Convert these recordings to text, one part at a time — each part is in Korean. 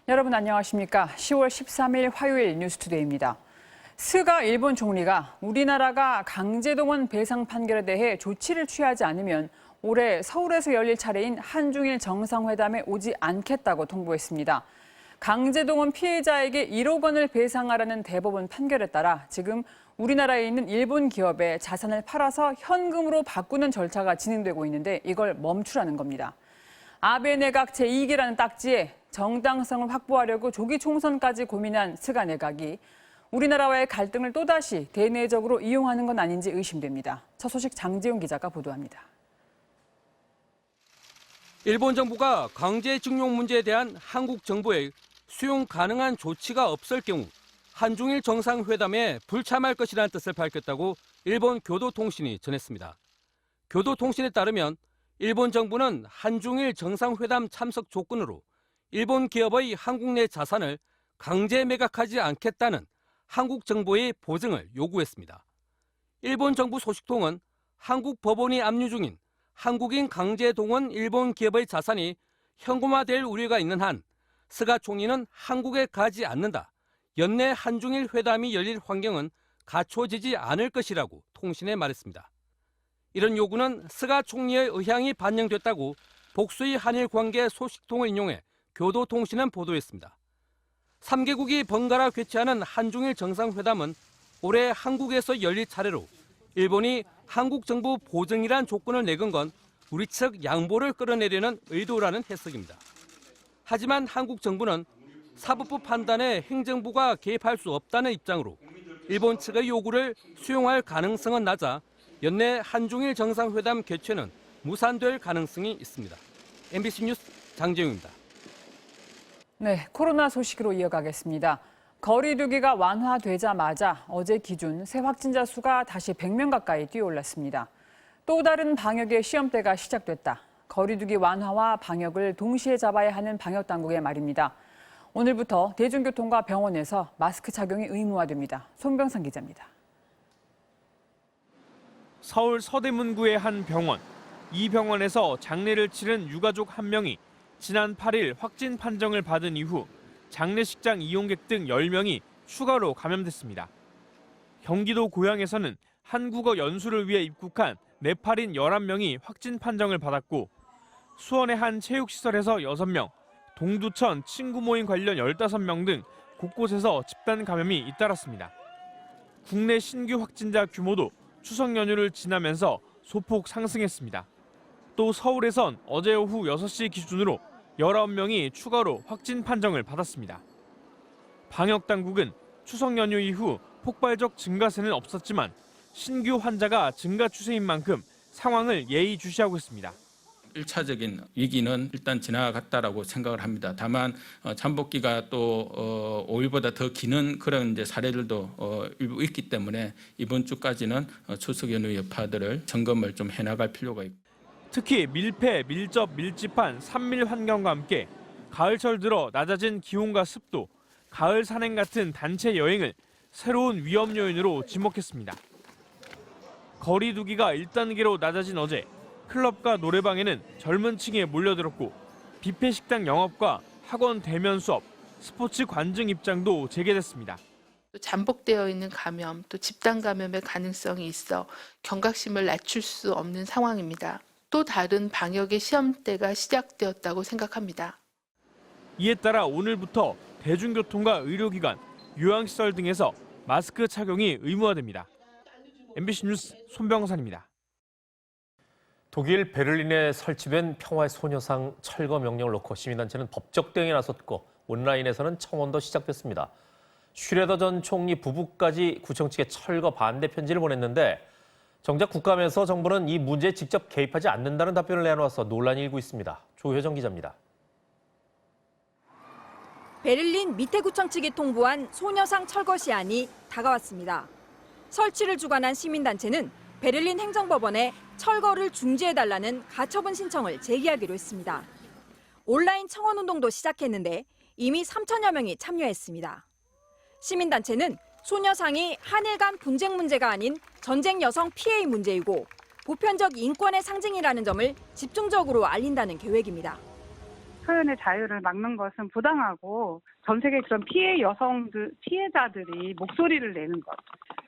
여러분 안녕하십니까? 10월 13일 화요일 뉴스투데이입니다. 스가 일본 총리가 우리나라가 강제동원 배상 판결에 대해 조치를 취하지 않으면 올해 서울에서 열릴 차례인 한중일 정상회담에 오지 않겠다고 통보했습니다. 강제동원 피해자에게 1억 원을 배상하라는 대법원 판결에 따라 지금 우리나라에 있는 일본 기업의 자산을 팔아서 현금으로 바꾸는 절차가 진행되고 있는데 이걸 멈추라는 겁니다. 아베 내각 제2기라는 딱지에 정당성을 확보하려고 조기 총선까지 고민한 스가 내각이 우리나라와의 갈등을 또다시 대내적으로 이용하는 건 아닌지 의심됩니다. 첫 소식 장재용 기자가 보도합니다. 일본 정부가 강제징용 문제에 대한 한국 정부의 수용 가능한 조치가 없을 경우 한중일 정상회담에 불참할 것이라는 뜻을 밝혔다고 일본 교도통신이 전했습니다. 교도통신에 따르면 일본 정부는 한중일 정상회담 참석 조건으로 일본 기업의 한국 내 자산을 강제 매각하지 않겠다는 한국 정부의 보증을 요구했습니다. 일본 정부 소식통은 한국 법원이 압류 중인 한국인 강제 동원 일본 기업의 자산이 현금화될 우려가 있는 한 스가 총리는 한국에 가지 않는다. 연내 한중일 회담이 열릴 환경은 갖춰지지 않을 것이라고 통신에 말했습니다. 이런 요구는 스가 총리의 의향이 반영됐다고 복수의 한일 관계 소식통을 인용해 교도통신은 보도했습니다. 3개국이 번갈아 개최하는 한중일 정상회담은 올해 한국에서 열릴 차례로 일본이 한국 정부 보증이란 조건을 내건 건 우리 측 양보를 끌어내려는 의도라는 해석입니다. 하지만 한국 정부는 사법부 판단에 행정부가 개입할 수 없다는 입장으로 일본 측의 요구를 수용할 가능성은 낮아 연내 한중일 정상회담 개최는 무산될 가능성이 있습니다. MBC 뉴스 장재용입니다. 네, 코로나 소식으로 이어가겠습니다. 거리 두기가 완화되자마자 어제 기준 새 확진자 수가 다시 100명 가까이 뛰어올랐습니다. 또 다른 방역의 시험대가 시작됐다. 거리 두기 완화와 방역을 동시에 잡아야 하는 방역 당국의 말입니다. 오늘부터 대중교통과 병원에서 마스크 착용이 의무화됩니다. 송병상 기자입니다. 서울 서대문구의 한 병원. 이 병원에서 장례를 치른 유가족 한 명이 지난 8일 확진 판정을 받은 이후 장례식장 이용객 등 10명이 추가로 감염됐습니다. 경기도 고양에서는 한국어 연수를 위해 입국한 네팔인 11명이 확진 판정을 받았고 수원의 한 체육시설에서 6명, 동두천 친구 모임 관련 15명 등 곳곳에서 집단 감염이 잇따랐습니다. 국내 신규 확진자 규모도 추석 연휴를 지나면서 소폭 상승했습니다. 또 서울에선 어제 오후 6시 기준으로 19명이 추가로 확진 판정을 받았습니다. 방역당국은 추석 연휴 이후 폭발적 증가세는 없었지만 신규 환자가 증가 추세인 만큼 상황을 예의주시하고 있습니다. 1차적인 위기는 일단 지나갔다라고 생각을 합니다. 다만 잠복기가 또 5일보다 더 기는 그런 이제 사례들도 일부 있기 때문에 이번 주까지는 추석 연휴 여파들을 점검을 좀 해나갈 필요가 있고. 특히 밀폐, 밀접, 밀집한 산밀 환경과 함께 가을철 들어 낮아진 기온과 습도, 가을 산행 같은 단체 여행을 새로운 위험 요인으로 지목했습니다. 거리 두기가 1단계로 낮아진 어제 클럽과 노래방에는 젊은 층에 몰려들었고 뷔페 식당 영업과 학원 대면 수업, 스포츠 관중 입장도 재개됐습니다. 잠복되어 있는 감염, 또 집단 감염의 가능성이 있어 경각심을 낮출 수 없는 상황입니다. 또 다른 방역의 시험대가 시작되었다고 생각합니다. 이에 따라 오늘부터 대중교통과 의료기관, 요양시설 등에서 마스크 착용이 의무화됩니다. MBC 뉴스 손병산입니다. 독일 베를린에 설치된 평화의 소녀상 철거 명령을 놓고 시민단체는 법적 대응에 나섰고 온라인에서는 청원도 시작됐습니다. 슈레더 전 총리 부부까지 구청 측에 철거 반대 편지를 보냈는데 정작 국감에서 정부는 이 문제에 직접 개입하지 않는다는 답변을 내놓아서 논란이 일고 있습니다. 조효정 기자입니다. 베를린 미테구청 측이 통보한 소녀상 철거 시한이 다가왔습니다. 설치를 주관한 시민단체는 베를린 행정법원에 철거를 중지해달라는 가처분 신청을 제기하기로 했습니다. 온라인 청원운동도 시작했는데 이미 3천여 명이 참여했습니다. 시민단체는 소녀상이 한일 간 분쟁 문제가 아닌 전쟁 여성 피해의 문제이고 보편적 인권의 상징이라는 점을 집중적으로 알린다는 계획입니다. 표현의 자유를 막는 것은 부당하고 전 세계 그런 피해자들이 목소리를 내는 것.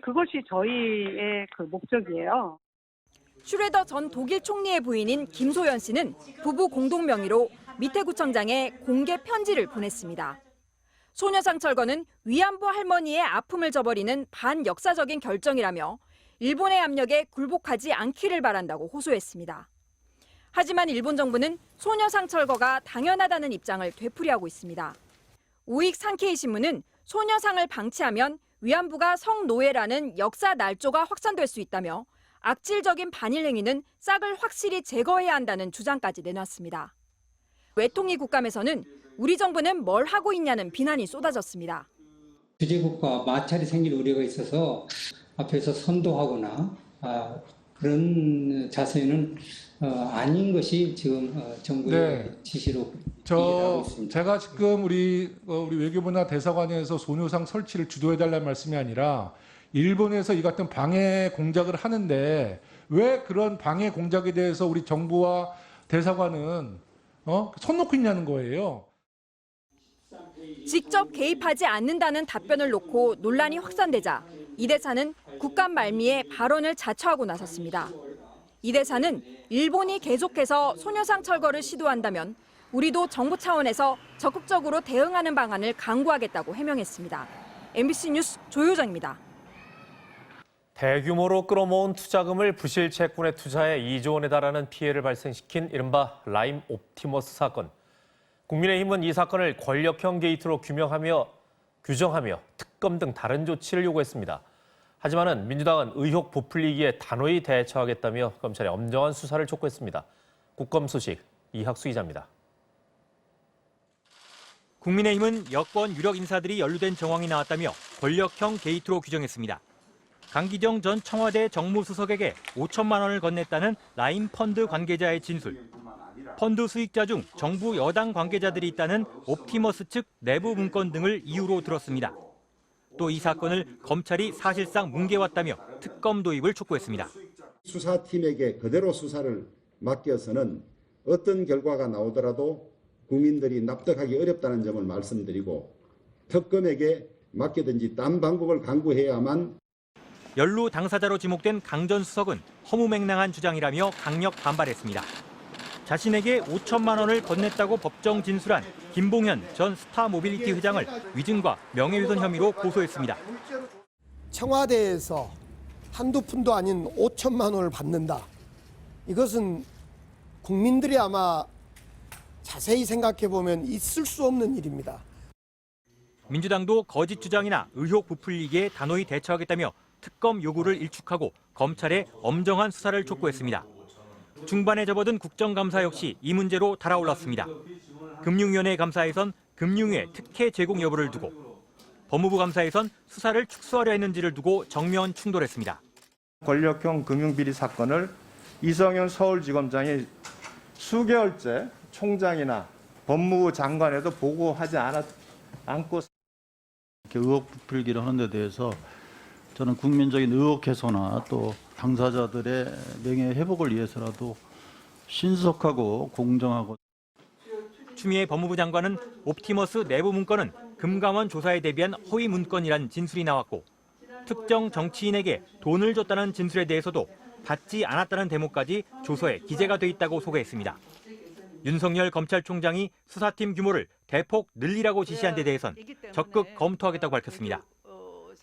그것이 저희의 그 목적이에요. 슈레더 전 독일 총리의 부인인 김소연 씨는 부부 공동 명의로 미테구청장에 공개 편지를 보냈습니다. 소녀상 철거는 위안부 할머니의 아픔을 저버리는 반역사적인 결정이라며 일본의 압력에 굴복하지 않기를 바란다고 호소했습니다. 하지만 일본 정부는 소녀상 철거가 당연하다는 입장을 되풀이하고 있습니다. 우익 산케이 신문은 소녀상을 방치하면 위안부가 성노예라는 역사 날조가 확산될 수 있다며 악질적인 반일 행위는 싹을 확실히 제거해야 한다는 주장까지 내놨습니다. 외통위 국감에서는 우리 정부는 뭘 하고 있냐는 비난이 쏟아졌습니다. 주재국과 마찰이 생길 우려가 있어서 앞에서 선도하거나 그런 자세는 아닌 것이 지금 정부의 지시로 이해하고 있습니다. 제가 지금 우리 외교부나 대사관에서 소녀상 설치를 주도해달라는 말씀이 아니라 일본에서 이 같은 방해 공작을 하는데 왜 그런 방해 공작에 대해서 우리 정부와 대사관은 손 놓고 있냐는 거예요. 직접 개입하지 않는다는 답변을 놓고 논란이 확산되자 이 대사는 국감 말미에 발언을 자처하고 나섰습니다. 이 대사는 일본이 계속해서 소녀상 철거를 시도한다면 우리도 정부 차원에서 적극적으로 대응하는 방안을 강구하겠다고 해명했습니다. MBC 뉴스 조효정입니다. 대규모로 끌어모은 투자금을 부실 채권에 투자해 2조 원에 달하는 피해를 발생시킨 이른바 라임 옵티머스 사건. 국민의힘은 이 사건을 권력형 게이트로 규정하며 특검 등 다른 조치를 요구했습니다. 하지만 민주당은 의혹 부풀리기에 단호히 대처하겠다며 검찰에 엄정한 수사를 촉구했습니다. 국검 소식 이학수 기자입니다. 국민의힘은 여권 유력 인사들이 연루된 정황이 나왔다며 권력형 게이트로 규정했습니다. 강기정 전 청와대 정무수석에게 5천만 원을 건넸다는 라임 펀드 관계자의 진술. 펀드 수익자 중 정부 여당 관계자들이 있다는 옵티머스 측 내부 문건 등을 이유로 들었습니다. 또 이 사건을 검찰이 사실상 뭉개왔다며 특검 도입을 촉구했습니다. 수사팀에게 그대로 수사를 맡겨서는 어떤 결과가 나오더라도 국민들이 납득하기 어렵다는 점을 말씀드리고 특검에게 맡기든지 딴 방법을 강구해야만. 연루 당사자로 지목된 강 전 수석은 허무맹랑한 주장이라며 강력 반발했습니다. 자신에게 5천만 원을 건넸다고 법정 진술한 김봉현 전 스타모빌리티 회장을 위증과 명예훼손 혐의로 고소했습니다. 청와대에서 한두 푼도 아닌 5천만 원을 받는다. 이것은 국민들이 아마 자세히 생각해 보면 있을 수 없는 일입니다. 민주당도 거짓 주장이나 의혹 부풀리기에 단호히 대처하겠다며 특검 요구를 일축하고 검찰에 엄정한 수사를 촉구했습니다. 중반에 접어든 국정감사 역시 이 문제로 달아올랐습니다. 금융위원회 감사에선 금융위의 특혜 제공 여부를 두고, 법무부 감사에선 수사를 축소하려 했는지를 두고 정면 충돌했습니다. 권력형 금융비리 사건을 이성윤 서울지검장이 수개월째 총장이나 법무부 장관에도 보고하지 않고 이렇게 의혹 부풀기를 하는 데 대해서 저는 국민적인 의혹 해소나 또 당사자들의 명예 회복을 위해서라도 신속하고 공정하고. 추미애 법무부 장관은 옵티머스 내부 문건은 금감원 조사에 대비한 허위 문건이란 진술이 나왔고, 특정 정치인에게 돈을 줬다는 진술에 대해서도 받지 않았다는 대목까지 조서에 기재가 돼 있다고 소개했습니다. 윤석열 검찰총장이 수사팀 규모를 대폭 늘리라고 지시한 데 대해선 적극 검토하겠다고 밝혔습니다.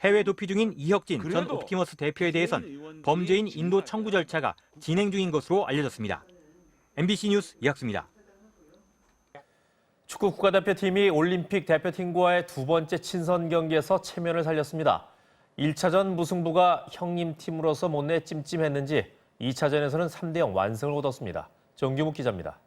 해외 도피 중인 이혁진 전 옵티머스 대표에 대해선 범죄인 인도 청구 절차가 진행 중인 것으로 알려졌습니다. MBC 뉴스 이학수입니다. 축구 국가대표팀이 올림픽 대표팀과의 두 번째 친선 경기에서 체면을 살렸습니다. 1차전 무승부가 형님 팀으로서 못내 찜찜했는지 2차전에서는 3대0 완승을 거뒀습니다. 정규묵 기자입니다.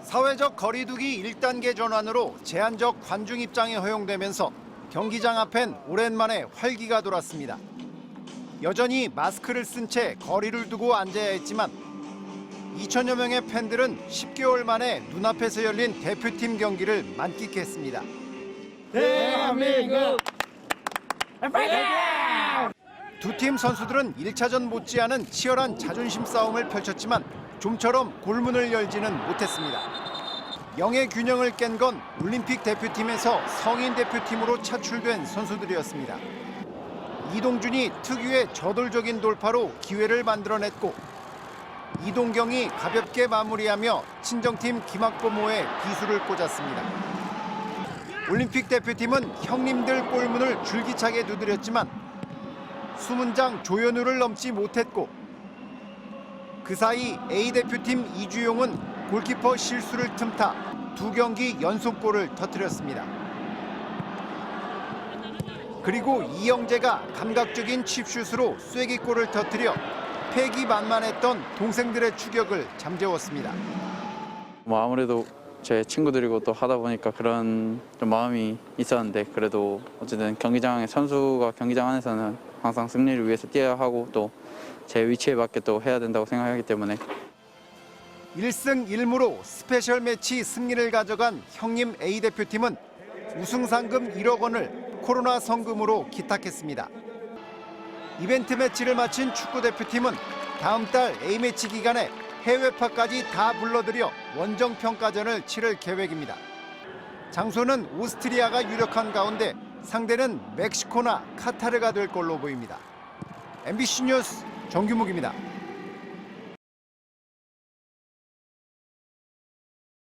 사회적 거리두기 1단계 전환으로 제한적 관중 입장이 허용되면서 경기장 앞엔 오랜만에 활기가 돌았습니다. 여전히 마스크를 쓴 채 거리를 두고 앉아야 했지만 2천여 명의 팬들은 10개월 만에 눈앞에서 열린 대표팀 경기를 만끽했습니다. 대한민국! 두 팀 선수들은 1차전 못지않은 치열한 자존심 싸움을 펼쳤지만 좀처럼 골문을 열지는 못했습니다. 영의 균형을 깬 건 올림픽 대표팀에서 성인 대표팀으로 차출된 선수들이었습니다. 이동준이 특유의 저돌적인 돌파로 기회를 만들어냈고 이동경이 가볍게 마무리하며 친정팀 김학범호의 비수를 꽂았습니다. 올림픽 대표팀은 형님들 골문을 줄기차게 두드렸지만 수문장 조현우를 넘지 못했고 그 사이 A대표팀 이주용은 골키퍼 실수를 틈타 2경기 연속골을 터뜨렸습니다. 그리고 이영재가 감각적인 칩슛으로 쐐기골을 터뜨려 패기만만했던 동생들의 추격을 잠재웠습니다. 아무래도 제 친구들이고 또 하다 보니까 그런 좀 마음이 있었는데 그래도 어쨌든 선수가 경기장 안에서는 항상 승리를 위해서 뛰어야 하고 또 제 위치에 맞게 또 해야 된다고 생각하기 때문에 1승 1무로 스페셜 매치 승리를 가져간 형님 A대표팀은 우승 상금 1억 원을 코로나 성금으로 기탁했습니다. 이벤트 매치를 마친 축구대표팀은 다음 달 A매치 기간에 해외파까지 다 불러들여 원정평가전을 치를 계획입니다. 장소는 오스트리아가 유력한 가운데 상대는 멕시코나 카타르가 될 걸로 보입니다. MBC 뉴스 정규묵입니다.